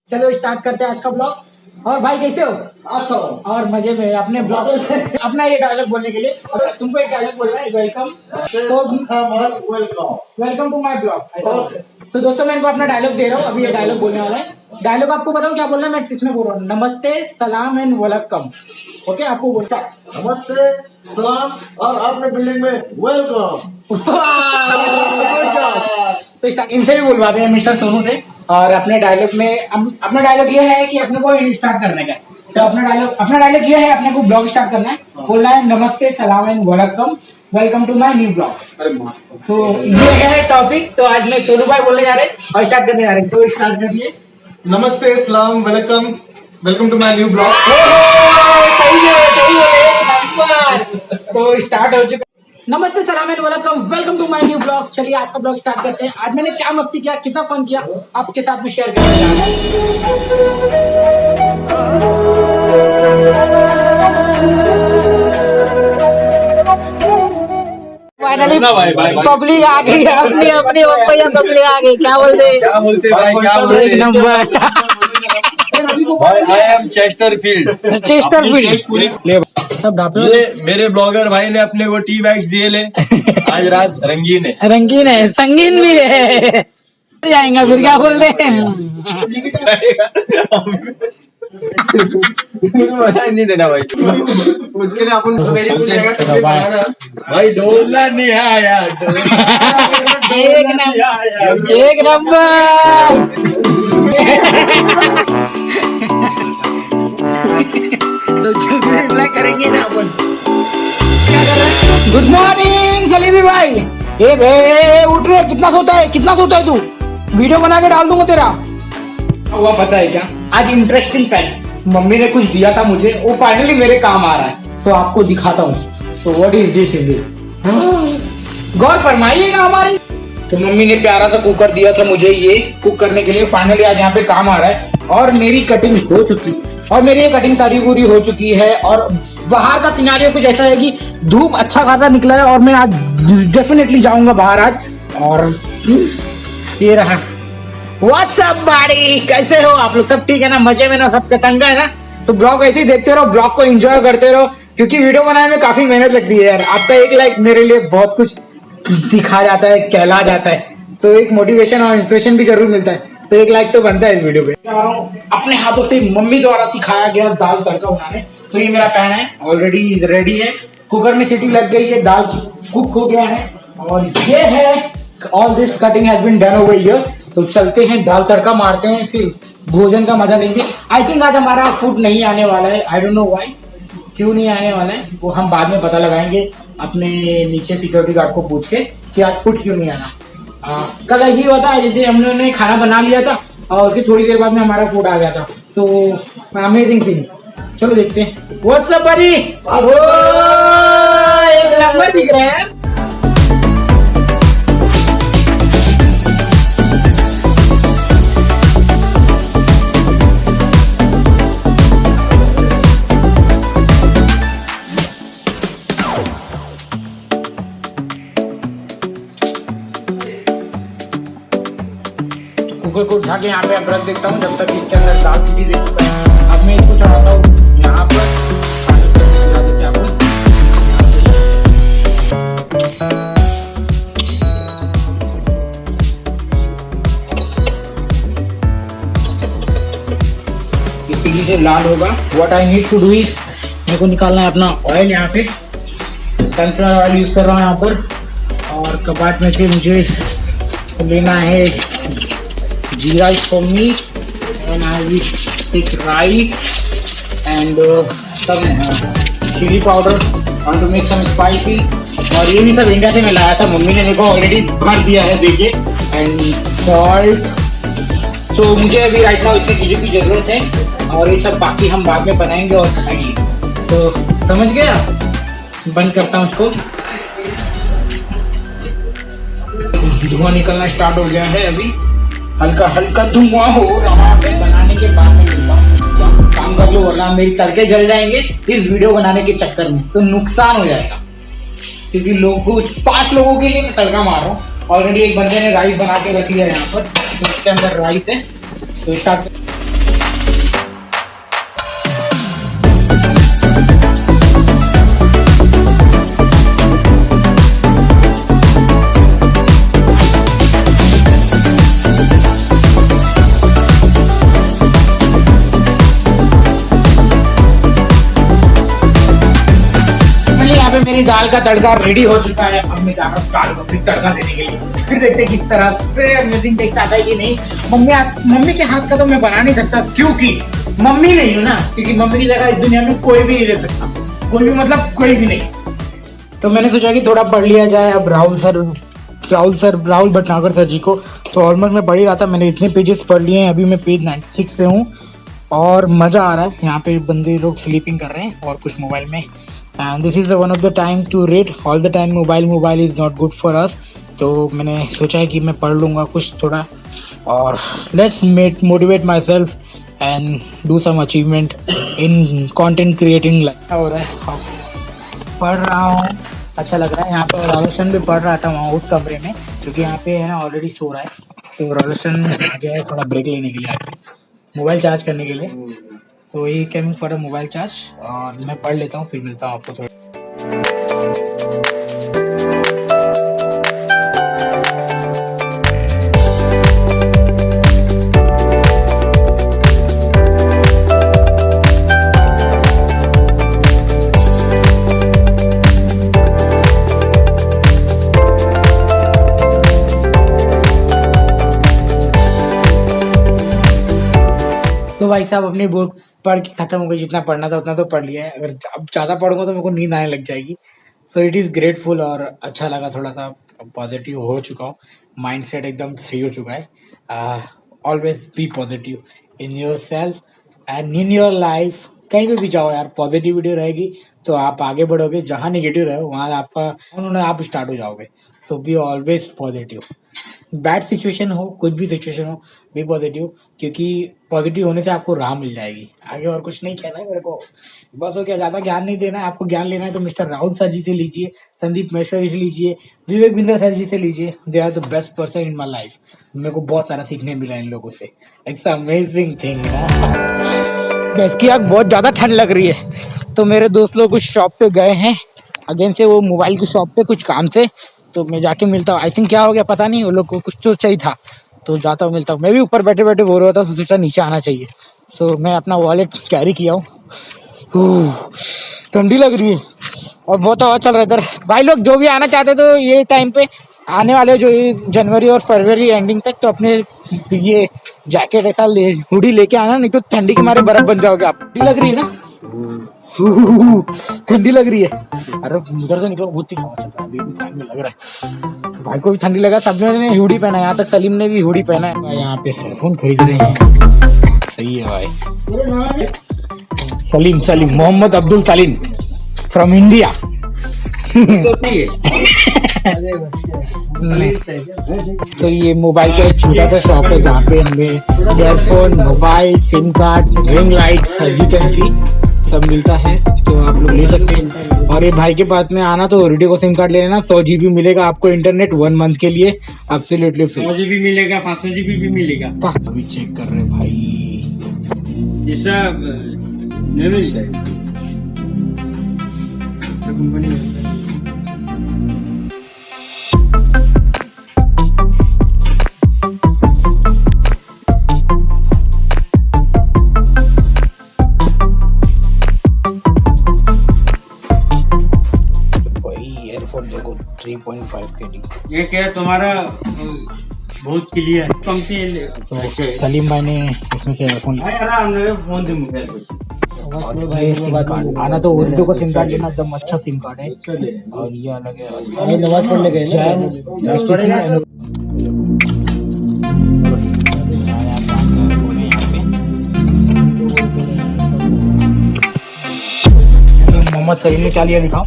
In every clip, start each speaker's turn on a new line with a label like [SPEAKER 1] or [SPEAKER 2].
[SPEAKER 1] चलो स्टार्ट करते हैं आज का ब्लॉग। और भाई कैसे हो?
[SPEAKER 2] अच्छा
[SPEAKER 1] और मजे में अपने ब्लॉग अपना ये डायलॉग बोलने के लिए तुमको एक डायलॉग बोलना है, welcome welcome to my blog. तो दोस्तों मैं इनको अपना डायलॉग दे रहा हूँ, अभी ये डायलॉग बोलने वाला है। डायलॉग आपको बताऊँ क्या बोलना है, मैं इसमें बोल रहा हूँ नमस्ते सलाम एंड वेलकम। ओके आपको बोलता
[SPEAKER 2] नमस्ते सलाम और आपने बिल्डिंग में वेलकम।
[SPEAKER 1] तो इनसे भी बुलवाते हैं मिस्टर सोनू से। और अपने डायलॉग में अपना डायलॉग ये है कि अपने को स्टार्ट करने का, तो अपना डायलॉग ये है, अपने को ब्लॉग स्टार्ट करना है, बोलना है नमस्ते सलाम and welcome, welcome to my new blog. तो ये है टॉपिक। तो आज मैं सोनू भाई बोलने जा रहे हैं और स्टार्ट करने जा रहे हैं, तो स्टार्ट करिए।
[SPEAKER 2] नमस्ते सलाम welcome, welcome to my new blog.
[SPEAKER 1] सही है, एक नंबर। तो स्टार्ट हो चुका। नमस्ते सलाम and welcome, welcome to my new blog. चलिए आज का ब्लॉग स्टार्ट करते हैं। आज मैंने क्या मस्ती किया, कितना फन किया, आपके साथ में शेयर करने जा रहा हूं। फाइनली पब्लिक आ गई, अपनी अपनी पब्लिक आ गई। क्या बोलते
[SPEAKER 2] भाई
[SPEAKER 1] एक नंबर
[SPEAKER 2] भाई आई एम चेस्टरफील्ड।
[SPEAKER 1] ले सब ढापे
[SPEAKER 2] ये मेरे ब्लॉगर भाई ने अपने को टी बैग्स दिए ले। आज रात रंगीन है,
[SPEAKER 1] रंगीन है, संगीन भी है। जाएंगे फिर क्या बोल रहे हैं।
[SPEAKER 2] मजा नहीं देना भाई, उसके लिए अपन भाई डोलना नहीं आया।
[SPEAKER 1] एक नंबर। रिप्लाई करेंगे ना अपन। गुड मॉर्निंग सलीमी भाई। ए बे उठ रहे, कितना सोता है तू? वीडियो बना के डाल दूंगा तेरा। हुआ पता है क्या, आज इंटरेस्टिंग फैक्ट मम्मी ने कुछ दिया था मुझे, वो फाइनली मेरे काम आ रहा है, तो आपको दिखाता हूँ। तो व्हाट इज दिस इज गौर फरमाइएगा हमारी। तो मम्मी ने प्यारा सा कुकर दिया था मुझे, ये कुक करने के लिए फाइनली आज यहाँ पे काम आ रहा है। और मेरी कटिंग हो चुकी है, और मेरी ये कटिंग सारी पूरी हो चुकी है। और बाहर का सिनेरियो कुछ ऐसा है कि धूप अच्छा खासा निकला है, और मैं आज डेफिनेटली जाऊंगा बाहर आज। और ये रहा। व्हाट्सअप बाड़ी, कैसे हो आप लोग? सब ठीक है ना, मजे में ना, सबका चंगा है ना? तो ब्लॉग ऐसे ही देखते रहो, ब्लॉग को एंजॉय करते रहो, क्योंकि वीडियो बनाने में काफी मेहनत लगती है यार। आपका एक लाइक मेरे लिए बहुत कुछ दिखा जाता है, कहला जाता है, तो एक मोटिवेशन और इंस्पिरेशन भी जरूर मिलता है। तो एक लाइक तो बनता है इस वीडियो पे। अपने हाथों से मम्मी द्वारा सिखाया गया दाल तड़का बनाने। तो ये मेरा पैन है, ऑलरेडी रेडी है, कुकर में सीटी लग गई है, दाल कुक हो गया है। और ये है all this cutting has been done over here. तो चलते हैं, दाल तड़का मारते हैं, फिर भोजन का मजा लेंगे। आई थिंक आज हमारा फूड नहीं आने वाला है, आई डोंट नो व्हाई, क्यों नहीं आने वाला है वो हम बाद में पता लगाएंगे अपने नीचे सिक्योरिटी गार्ड को पूछ के कि आज फूड क्यों नहीं आना। कल ऐसे ही हुआ था, जैसे हम लोगों ने खाना बना लिया था और उसके थोड़ी देर बाद में हमारा फूड आ गया था। तो अमेजिंग थिंग। चलो देखते हैं। WhatsApp buddy? एक नंबर दिख रहा है। कुकर को उठा के यहाँ पे अब रख देता हूँ, जब तक इसके अंदर दाल सीटी दे चुका है। अब मैं इसको चढ़ाता हूँ यहाँ पर, पानी से मिला देते हैं आपको। ये तेजी से लाल होगा। What I need to do is, मेरे को निकालना है अपना ऑयल। यहाँ पे सनफ्लावर ऑयल यूज कर रहा हूँ यहाँ पर। और कबाट में से मुझे लेना है जीरा for me, and I will take rice and some chili powder. Want to make some spicy. और ये भी सब इंडिया से मैं लाया था, मम्मी ने देखो ऑलरेडी भर दिया है, देखिए। And salt. तो मुझे अभी राइट नाउ इतनी चीज़ों की ज़रूरत है, और ये सब बाकी हम बाद में बनाएंगे और खाएंगे। तो समझ गया, बंद करता हूँ उसको। धुआं निकलना स्टार्ट हो गया है, अभी हल्का हल्का धुआं हो रहा है। बनाने के बाद में मिलता हूँ, काम कर लो वरना मेरी तड़के जल जाएंगे इस वीडियो बनाने के चक्कर में, तो नुकसान हो जाएगा। क्योंकि लोगों 5 लोगों के लिए मैं तड़का मार रहा हूँ। ऑलरेडी एक बंदे ने राइस बना के रख लिया है यहाँ पर, तो इसके अंदर राइस है। तो स्टार्ट मेरी दाल का तड़का रेडी हो चुका है। अब मैं जा रहा हूँ दाल को फिर तड़का देने के लिए, फिर देखते हैं किस तरह से अमेजिंग टेस्ट आता है कि नहीं। मम्मी के हाथ का तो मैं बना नहीं सकता, क्योंकि मम्मी नहीं हूँ ना, क्योंकि मम्मी की जगह इस दुनिया में कोई भी नहीं ले सकता, कोई भी मतलब कोई भी नहीं। तो मैंने सोचा कि थोड़ा पढ़ लिया जाए अब राहुल भटनागर सर जी को। तो ऑलमोस्ट मैं पढ़ ही रहा था, मैंने इतने पेजेस पढ़ लिए हैं, अभी मैं पेज 96 पे हूँ और मज़ा आ रहा है। यहाँ पे बंदे लोग स्लीपिंग कर रहे हैं और कुछ मोबाइल में। And this is one of the time to read. All the time mobile is not good for us. तो मैंने सोचा है कि मैं पढ़ लूँगा कुछ थोड़ा और let's motivate myself and do some achievement in content creating. हो रहा है, पढ़ रहा हूँ, अच्छा लग रहा है। यहाँ पर रोशन भी पढ़ रहा था वहाँ उस कमरे में, क्योंकि यहाँ पे है ना ऑलरेडी सो रहा है। तो रोशन गया है थोड़ा ब्रेक लेने के लिए, मोबाइल चार्ज करने के लिए। तो ये coming for a mobile charge और मैं पढ़ लेता हूँ, फिर मिलता हूँ आपको थोड़ा। तो भाई साहब अपनी बुक पढ़ के खत्म हो गई, जितना पढ़ना था उतना तो पढ़ लिया है। अगर अब ज़्यादा पढ़ूंगा तो मेरे को नींद आने लग जाएगी। सो इट इज़ ग्रेटफुल और अच्छा लगा, थोड़ा सा पॉजिटिव हो चुका हूँ, माइंड सेट एकदम सही हो चुका है। Always be positive in your self and in your life. कहीं पे भी जाओ यार, पॉजिटिविटी रहेगी तो आप आगे बढ़ोगे। जहाँ निगेटिव रहो वहाँ आपका उन्होंने आप स्टार्ट हो जाओगे। So be always positive, bad situation हो, कुछ भी सिचुएशन हो, बी पॉजिटिव, क्योंकि पॉजिटिव होने से आपको राह मिल जाएगी। आगे और कुछ नहीं कहना है मेरे को, बस हो क्या, ज़्यादा ज्ञान नहीं देना है। आपको ज्ञान लेना है तो मिस्टर राहुल सर जी से लीजिए, संदीप महेश्वरी से लीजिए, विवेक बिंद्रा सर जी से लीजिए। They are the best person in my life. मेरे को बहुत सारा सीखने मिला इन लोगों से। It's amazing thing. बस की आग बहुत ज़्यादा ठंड लग रही है, तो मेरे दोस्त लोग कुछ शॉप पे गए हैं अगेन से, वो मोबाइल की शॉप पे कुछ काम से। तो मैं जाके मिलता हूँ। आई थिंक क्या हो गया पता नहीं, वो लोग को कुछ तो चाहिए था, तो जाता हूँ मिलता हूँ। मैं भी ऊपर बैठे बैठे बोर हो रहा था, तो सोचा नीचे आना चाहिए। सो मैं अपना वॉलेट कैरी किया हूँ। ठंडी लग रही है और बहुत हवा चल रहा है इधर। भाई लोग जो भी आना चाहते तो ये टाइम पे आने वाले, जो ये जनवरी और फरवरी एंडिंग तक, तो अपने ये जैकेट ऐसा हुडी लेके आना, नहीं तो ठंडी के मारे बर्फ बन जाओगे आप। ठंडी लग रही है ना, ठंडी लग रही है। अरे उधर से निकलो, बहुत ही हवा चल रहा है, अभी भी कान में लग रहा है। भाई को भी ठंडी लगा, सबने ने हुडी पहना है, यहाँ तक सलीम ने भी हुडी पहना है। यहाँ पे हेडफोन खरीद रहे हैं, सही है भाई। Salim Mohammed Abdul Salim from India. तो ये मोबाइल का एक छोटा सा शॉप है जहाँ पे हमें earphone, mobile, sim card, ring lights, as you can see सब मिलता है। तो आप लोग ले सकते हैं। और ये भाई के पास में आना तो रेडियो को सिम कार्ड ले लेना, 100 GB मिलेगा आपको इंटरनेट 1 मंथ के लिए, एब्सोल्युटली फ्री।
[SPEAKER 3] 100 GB मिलेगा, 500 GB भी मिलेगा।
[SPEAKER 1] अभी चेक कर रहे हैं भाई,
[SPEAKER 3] ये सब नहीं मिलता है कंपनी में।
[SPEAKER 1] ईयरफोन देखो 3.5 kg।
[SPEAKER 3] ये क्या तुम्हारा बहुत क्लियर कम से
[SPEAKER 1] तो सलीम भाई ने इसमें से ईयरफोन
[SPEAKER 3] फोन दे मोबाइल
[SPEAKER 1] और ये सिम कार्ड आना, तो रेडियो का सिम कार्ड लेना, एकदम अच्छा सिम कार्ड है। और ये अलग है, नमाज पढ़ने गए मोहम्मद सलीम ने क्या लिया दिखाओ।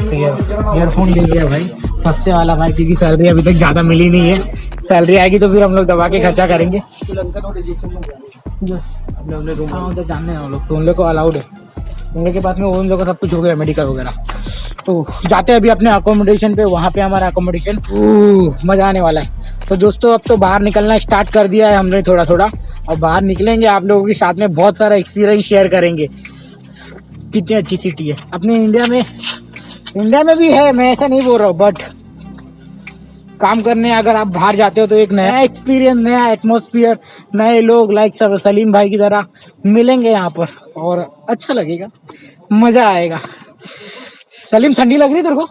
[SPEAKER 1] ईयरफोन ले लिया भाई, सस्ते वाला भाई, क्योंकि सैलरी अभी तक ज्यादा मिली नहीं है। सैलरी आएगी तो फिर हम लोग दबा के खर्चा करेंगे। हाँ उधर जानने हैं लोग, तो उन लोग को अलाउड है, उन लोग के पास में उन लोग का सब कुछ हो गया, मेडिकल वगैरह। तो जाते हैं अभी अपने अकोमोडेशन पे, वहाँ पे हमारा अकोमोडेशन मजा आने वाला है। तो दोस्तों अब तो बाहर निकलना स्टार्ट कर दिया है हमने थोड़ा थोड़ा, और बाहर निकलेंगे आप लोगों के साथ में बहुत सारा एक्सपीरियंस शेयर करेंगे। कितनी अच्छी सिटी है अपने इंडिया में भी है, मैं ऐसा नहीं बोल रहा हूँ, बट काम करने अगर आप बाहर जाते हो तो एक नया एक्सपीरियंस, नया एटमॉस्फेयर, नए लोग लाइक सलीम भाई की तरह मिलेंगे यहाँ पर, और अच्छा लगेगा, मजा आएगा। सलीम ठंडी लग रही है तेरे को?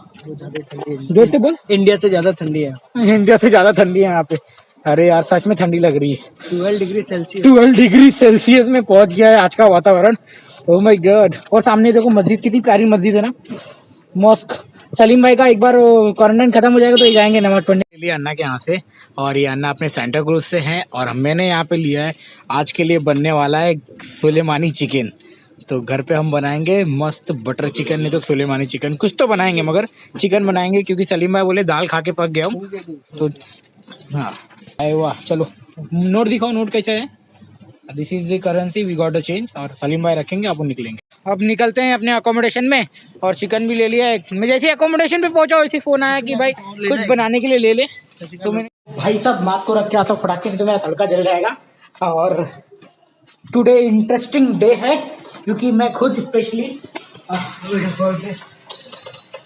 [SPEAKER 1] जोर से बोल।
[SPEAKER 4] इंडिया से ज्यादा ठंडी है।
[SPEAKER 1] इंडिया से ज्यादा ठंडी है यहाँ पे। अरे यार सच में ठंडी लग रही है।
[SPEAKER 4] 12 डिग्री सेल्सियस।
[SPEAKER 1] 12 डिग्री सेल्सियस में पहुंच गया है आज का वातावरण। Oh my God. और सामने देखो मस्जिद, कितनी प्यारी मस्जिद है ना, मॉस्क। सलीम भाई का एक बार क्वारंटाइन खत्म हो जाएगा तो ये जाएंगे नमाज पढ़ने के लिए अन्ना के यहाँ से। और ये अन्ना अपने सेंटा क्रूज से हैं और मैंने यहाँ पे लिया है आज के लिए बनने वाला है सुलेमानी चिकन। तो घर पे हम बनाएंगे मस्त बटर चिकन, नहीं तो सुलेमानी चिकन, कुछ तो बनाएंगे मगर चिकन बनाएंगे क्योंकि सलीम भाई बोले दाल खा के पक गया हूँ। तो हाँ अरे वाह, चलो नोट दिखाओ, नोट कैसा है? This is the currency we got a change. और सलीम भाई रखेंगे, आप निकलेंगे। अब निकलते हैं अपने अकोमोडेशन में और चिकन भी ले लिया है। मैं जैसे अकोमोडेशन पे पहुंचा वैसे फोन आया कि भाई कुछ बनाने के लिए ले ले। तो मैंने भाई साहब मास्क को रख के आता फटाके से तो मेरा तड़का जल जाएगा। और टुडे इंटरेस्टिंग डे है क्योंकि मैं खुद स्पेशली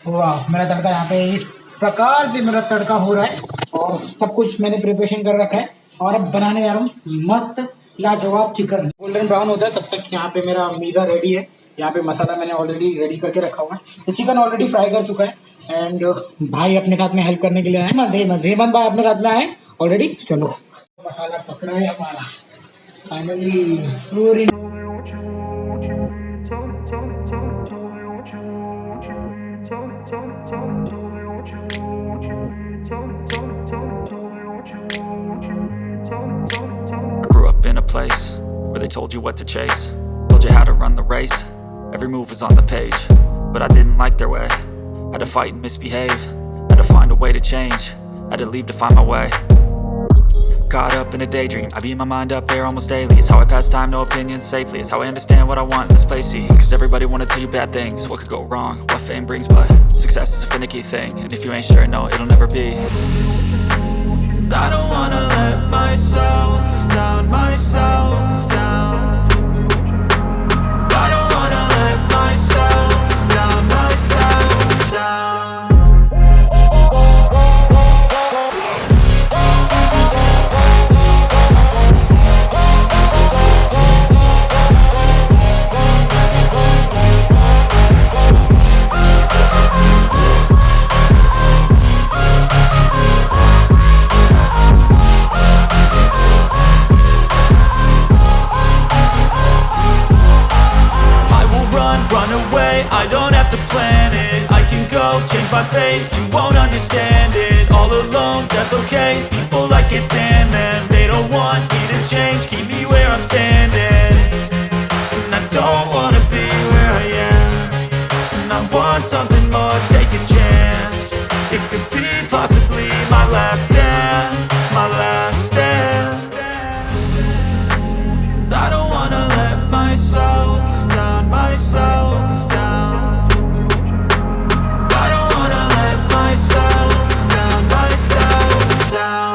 [SPEAKER 1] वाह, मेरा तड़का यहाँ पे इस प्रकार से मेरा तड़का हो रहा है और सब कुछ मैंने प्रिपरेशन कर रखा है। और अब बनाने जा रहा हूँ मस्त लाजवाब चिकन। गोल्डन ब्राउन होता है तब तक यहाँ पे मेरा मीज़ा रेडी है। यहाँ पे मसाला मैंने ऑलरेडी रेडी करके रखा हुआ है। तो चिकन ऑलरेडी फ्राई कर चुका है एंड भाई अपने साथ में हेल्प करने के लिए आए। हेमंत भाई अपने साथ में आए ऑलरेडी। चलो मसाला पकड़ा है हमारा finally.
[SPEAKER 5] Place where they told you what to chase, told you how to run the race, every move was on the page, but I didn't like their way, had to fight and misbehave, had to find a way to change, had to leave to find my way, caught up in a daydream, I beat my mind up there almost daily, it's how I pass time, no opinions safely, it's how I understand what I want in this place, see, cause everybody wanna tell you bad things, what could go wrong, what fame brings, but success is a finicky thing, and if you ain't sure, no, it'll never be. I don't wanna let myself down, myself down. I don't wanna let myself down, myself down. Run away, I don't have to plan it, I can go, change my fate, you won't understand it. All alone, that's okay, people I can't stand them, they don't want me to change, keep me where I'm standing. And I don't wanna be where I am, and I want something more, take a chance. It could be possibly my last dance, my last dance. I don't wanna let myself down, myself down. I don't wanna let myself down, myself down.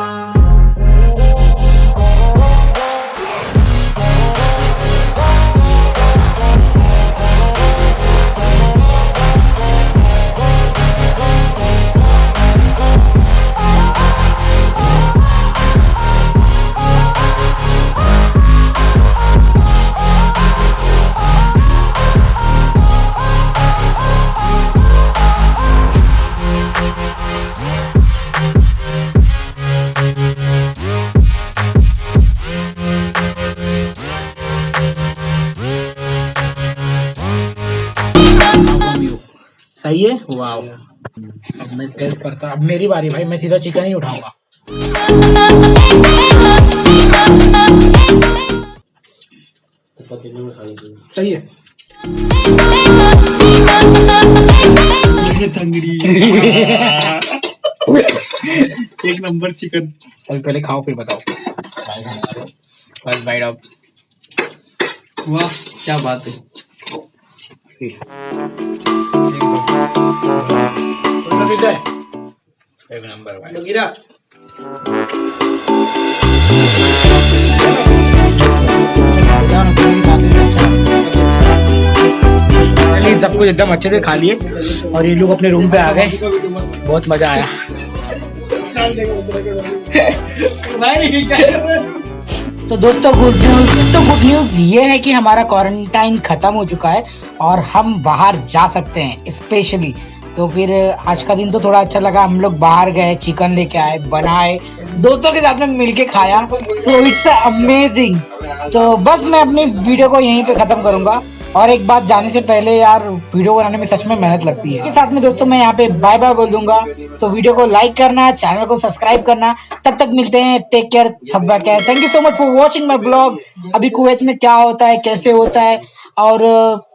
[SPEAKER 1] सही है, वाव। अब मैं test करता, अब मेरी बारी भाई, मैं सीधा चिकन ही उठाऊंगा। सही है।
[SPEAKER 3] एक नंबर चिकन।
[SPEAKER 1] पहले खाओ फिर बताओ। First bite of.
[SPEAKER 3] वाह क्या बात है।
[SPEAKER 1] एक नंबर भाई।
[SPEAKER 4] गिरा
[SPEAKER 1] सब कुछ एकदम अच्छे से खा लिए और ये लोग अपने रूम पे आ गए। बहुत मजा आया। तो दोस्तों गुड न्यूज ये है कि हमारा क्वारंटाइन खत्म हो चुका है और हम बाहर जा सकते हैं स्पेशली। तो फिर आज का दिन तो थोड़ा अच्छा लगा, हम लोग बाहर गए, चिकन लेके आए, बनाए, दोस्तों के साथ में मिलके खाया, सो इट्स अमेजिंग। तो बस मैं अपनी वीडियो को यहीं पे खत्म करूंगा। और एक बात जाने से पहले यार, वीडियो बनाने में सच में मेहनत लगती है। इसके साथ में दोस्तों मैं यहाँ पे बाय बाय बोल दूंगा। तो वीडियो को लाइक करना, चैनल को सब्सक्राइब करना। तब तक मिलते हैं, टेक केयर, सबका care. Thank you so much for watching my blog. अभी कुवैत में क्या होता है, कैसे होता है, और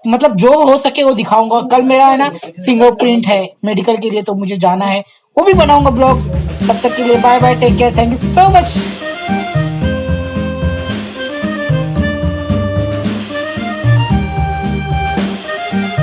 [SPEAKER 1] मतलब जो हो सके वो दिखाऊंगा। कल मेरा है ना फिंगरप्रिंट है मेडिकल के लिए, तो मुझे जाना है, वो भी बनाऊंगा ब्लॉग। तब तक के लिए bye bye, take care, thank you so much.